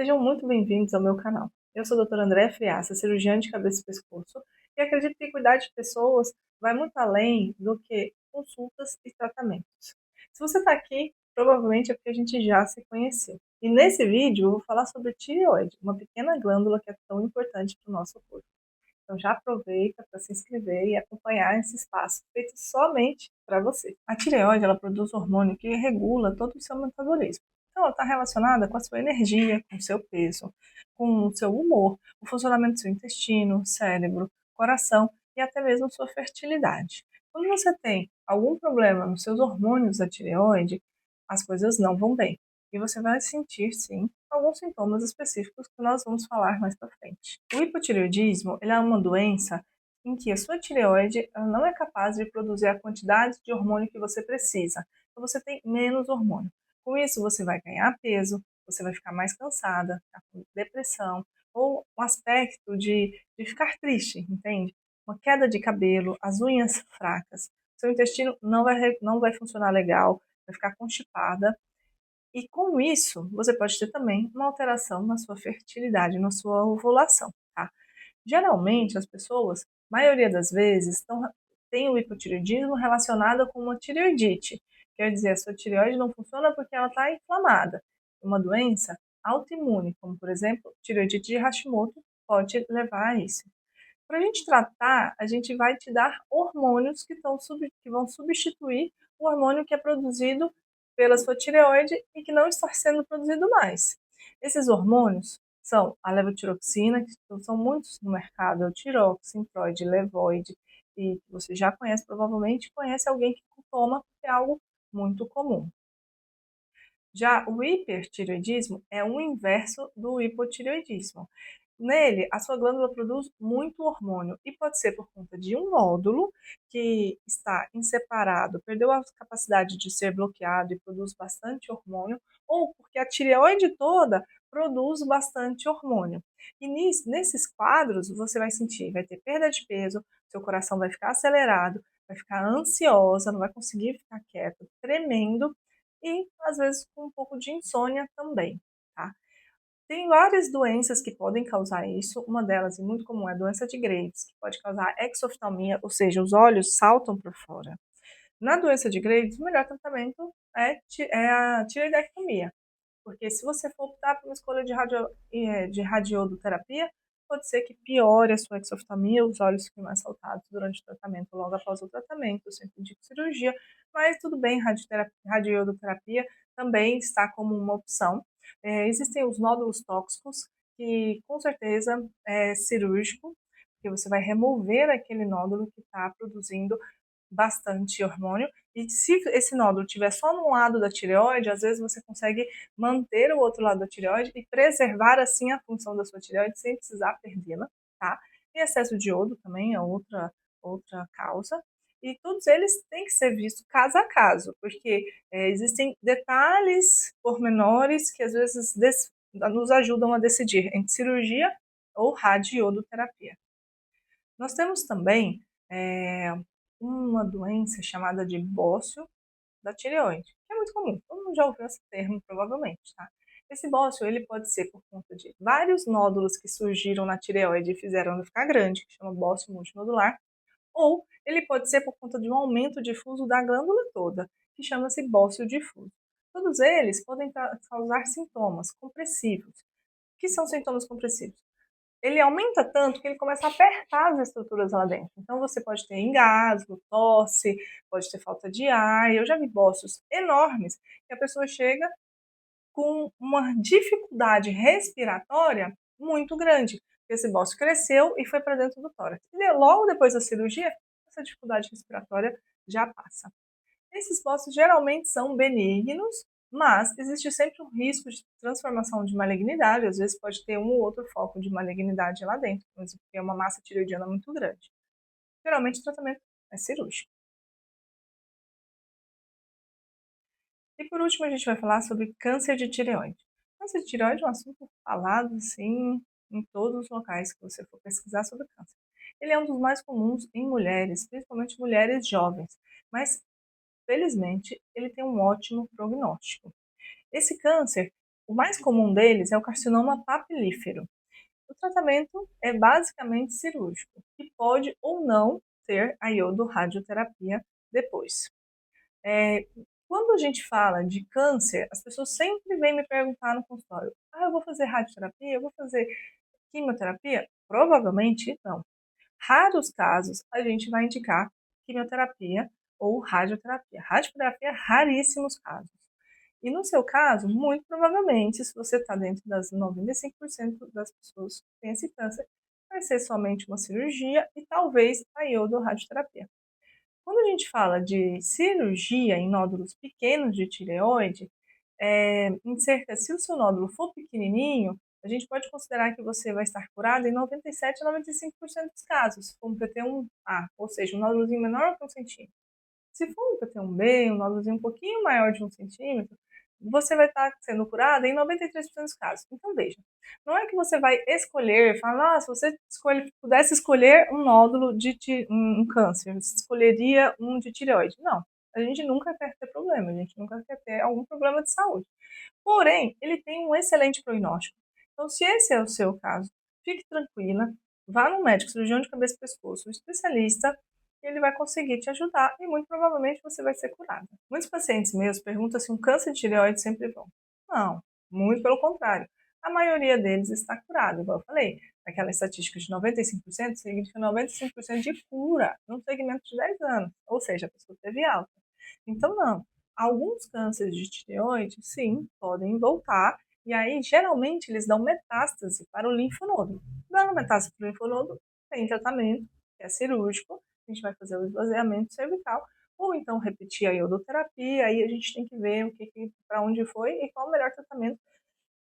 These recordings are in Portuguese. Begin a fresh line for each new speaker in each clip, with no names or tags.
Sejam muito bem-vindos ao meu canal. Eu sou a doutora Andréa Friaça, cirurgiã de cabeça e pescoço, e acredito que cuidar de pessoas vai muito além do que consultas e tratamentos. Se você está aqui, provavelmente é porque a gente já se conheceu. E nesse vídeo eu vou falar sobre tireoide, uma pequena glândula que é tão importante para o nosso corpo. Então já aproveita para se inscrever e acompanhar esse espaço feito somente para você. A tireoide, ela produz hormônio que regula todo o seu metabolismo. Então ela está relacionada com a sua energia, com o seu peso, com o seu humor, o funcionamento do seu intestino, cérebro, coração e até mesmo sua fertilidade. Quando você tem algum problema nos seus hormônios da tireoide, as coisas não vão bem. E você vai sentir, sim, alguns sintomas específicos que nós vamos falar mais para frente. O hipotireoidismo, ele é uma doença em que a sua tireoide não é capaz de produzir a quantidade de hormônio que você precisa. Então você tem menos hormônio. Com isso, você vai ganhar peso, você vai ficar mais cansada, ficar com depressão, ou um aspecto de ficar triste, entende? Uma queda de cabelo, as unhas fracas, seu intestino não vai funcionar legal, vai ficar constipada. E com isso, você pode ter também uma alteração na sua fertilidade, na sua ovulação, tá? Geralmente, as pessoas, maioria das vezes, têm o hipotireoidismo relacionado com uma tireoidite. Quer dizer, a sua tireoide não funciona porque ela está inflamada. Uma doença autoimune, como por exemplo, tireoidite de Hashimoto, pode levar a isso. Para a gente tratar, a gente vai te dar hormônios que vão substituir o hormônio que é produzido pela sua tireoide e que não está sendo produzido mais. Esses hormônios são a levotiroxina, que são muitos no mercado, é o Tirox, Synthroid, Levoid, e você já conhece, provavelmente conhece alguém que toma, porque é algo muito comum. Já o hipertireoidismo é o inverso do hipotireoidismo. Nele, a sua glândula produz muito hormônio e pode ser por conta de um nódulo que está inseparado, perdeu a capacidade de ser bloqueado e produz bastante hormônio, ou porque a tireoide toda produz bastante hormônio. E nesses quadros você vai ter perda de peso, seu coração vai ficar acelerado, vai ficar ansiosa, não vai conseguir ficar quieta, tremendo e às vezes com um pouco de insônia também, tá? Tem várias doenças que podem causar isso. Uma delas, e muito comum, é a doença de Graves, que pode causar exoftalmia, ou seja, os olhos saltam para fora. Na doença de Graves, o melhor tratamento é a tireoidectomia, porque se você for optar por uma escolha de radioterapia, pode ser que piore a sua exoftalmia, os olhos fiquem mais saltados durante o tratamento, logo após o tratamento, eu sempre indico cirurgia, mas tudo bem, radioterapia também está como uma opção. Existem os nódulos tóxicos, que com certeza é cirúrgico, porque você vai remover aquele nódulo que está produzindo bastante hormônio. E se esse nódulo estiver só num lado da tireoide, às vezes você consegue manter o outro lado da tireoide e preservar assim a função da sua tireoide sem precisar perdê-la, tá? E excesso de iodo também é outra causa. E todos eles têm que ser vistos caso a caso, porque existem detalhes pormenores que às vezes nos ajudam a decidir entre cirurgia ou radioterapia. Nós temos também uma doença chamada de bócio da tireoide, que é muito comum, todo mundo já ouviu esse termo provavelmente, tá? Esse bócio, ele pode ser por conta de vários nódulos que surgiram na tireoide e fizeram ela ficar grande, que chama bócio multinodular, ou ele pode ser por conta de um aumento difuso da glândula toda, que chama-se bócio difuso. Todos eles podem causar sintomas compressivos. O que são sintomas compressivos? Ele aumenta tanto que ele começa a apertar as estruturas lá dentro. Então você pode ter engasgo, tosse, pode ter falta de ar. Eu já vi bócios enormes que a pessoa chega com uma dificuldade respiratória muito grande. Esse bócio cresceu e foi para dentro do tórax. E logo depois da cirurgia, essa dificuldade respiratória já passa. Esses bócios geralmente são benignos, mas existe sempre um risco de transformação de malignidade, às vezes pode ter um ou outro foco de malignidade lá dentro, porque é uma massa tireoidiana muito grande. Geralmente o tratamento é cirúrgico. E por último a gente vai falar sobre câncer de tireoide. Câncer de tireoide é um assunto falado assim em todos os locais que você for pesquisar sobre câncer. Ele é um dos mais comuns em mulheres, principalmente mulheres jovens, mas felizmente ele tem um ótimo prognóstico. Esse câncer, O mais comum deles é o carcinoma papilífero. O tratamento é basicamente cirúrgico e pode ou não ter a iodoradioterapia depois. Quando a gente fala de câncer, as pessoas sempre vêm me perguntar no consultório: eu vou fazer radioterapia? Eu vou fazer quimioterapia? Provavelmente não. Raros casos a gente vai indicar quimioterapia ou radioterapia. Radioterapia, raríssimos casos. E no seu caso, muito provavelmente, se você está dentro das 95% das pessoas que têm esse câncer, vai ser somente uma cirurgia e talvez a iodoradioterapia. Quando a gente fala de cirurgia em nódulos pequenos de tireoide, se o seu nódulo for pequenininho, a gente pode considerar que você vai estar curado em 97 a 95% dos casos, se for um PT1A, ou seja, um nódulozinho menor que 1 centímetro. Se for um PT1B, um nódulozinho um pouquinho maior de 1 centímetro, você vai estar sendo curado em 93% dos casos. Então, veja, não é que você vai escolher, falar, se você pudesse escolher um nódulo de um câncer, você escolheria um de tireoide. Não, a gente nunca quer ter problema, a gente nunca quer ter algum problema de saúde. Porém, ele tem um excelente prognóstico. Então, se esse é o seu caso, fique tranquila, vá no médico, cirurgião de cabeça e pescoço, um especialista, ele vai conseguir te ajudar e muito provavelmente você vai ser curada. Muitos pacientes meus perguntam se um câncer de tireoide sempre vão. Não, muito pelo contrário. A maioria deles está curada, igual eu falei. Aquela estatística de 95% significa 95% de cura num segmento de 10 anos. Ou seja, a pessoa teve alta. Então, não. Alguns cânceres de tireoide, sim, podem voltar. E aí, geralmente, eles dão metástase para o linfonodo. Dando metástase para o linfonodo, tem tratamento, que é cirúrgico, a gente vai fazer o esvaziamento cervical, ou então repetir a iodoterapia, aí a gente tem que ver para onde foi e qual o melhor tratamento,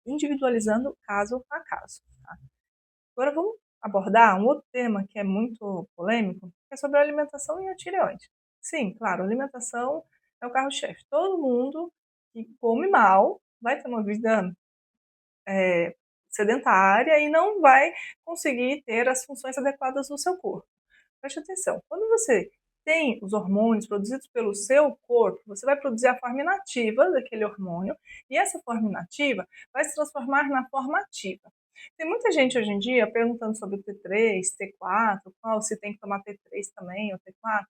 individualizando caso a caso. Tá? Agora vamos abordar um outro tema que é muito polêmico, que é sobre a alimentação e a tireoide. Sim, claro, a alimentação é o carro-chefe. Todo mundo que come mal vai ter uma vida sedentária e não vai conseguir ter as funções adequadas do seu corpo. Preste atenção, quando você tem os hormônios produzidos pelo seu corpo, você vai produzir a forma inativa daquele hormônio e essa forma inativa vai se transformar na forma ativa. Tem muita gente hoje em dia perguntando sobre T3, T4, qual se tem que tomar T3 também ou T4.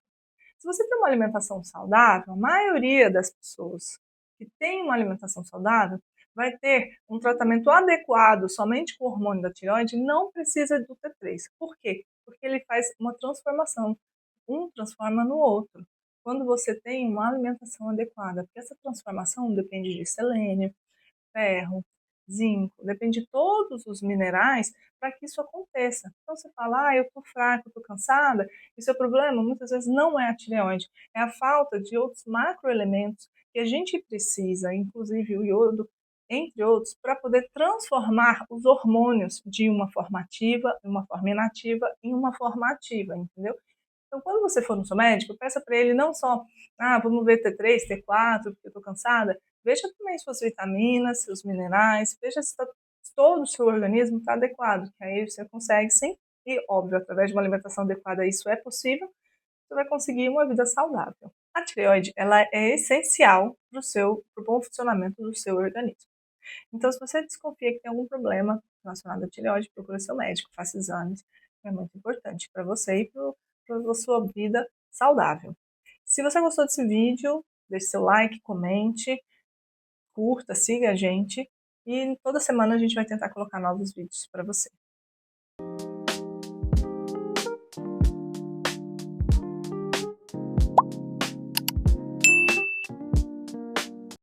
Se você tem uma alimentação saudável, a maioria das pessoas que tem uma alimentação saudável vai ter um tratamento adequado somente com o hormônio da tireoide, não precisa do T3. Por quê? Porque ele faz uma transformação. Um transforma no outro. Quando você tem uma alimentação adequada, porque essa transformação depende de selênio, ferro, zinco, depende de todos os minerais para que isso aconteça. Então você fala, eu estou fraca, eu estou cansada, e seu problema muitas vezes não é a tireoide, é a falta de outros macroelementos que a gente precisa, inclusive o iodo, entre outros, para poder transformar os hormônios de uma forma ativa, uma forma inativa, em uma forma ativa, entendeu? Então, quando você for no seu médico, peça para ele não só, vamos ver T3, T4, porque eu estou cansada. Veja também suas vitaminas, seus minerais, veja se todo o seu organismo está adequado, que aí você consegue sim, e óbvio, através de uma alimentação adequada isso é possível, você vai conseguir uma vida saudável. A tireoide, ela é essencial para o bom funcionamento do seu organismo. Então, se você desconfia que tem algum problema relacionado à tireoide, procure seu médico, faça exames, é muito importante para você e para a sua vida saudável. Se você gostou desse vídeo, deixe seu like, comente, curta, siga a gente e toda semana a gente vai tentar colocar novos vídeos para você.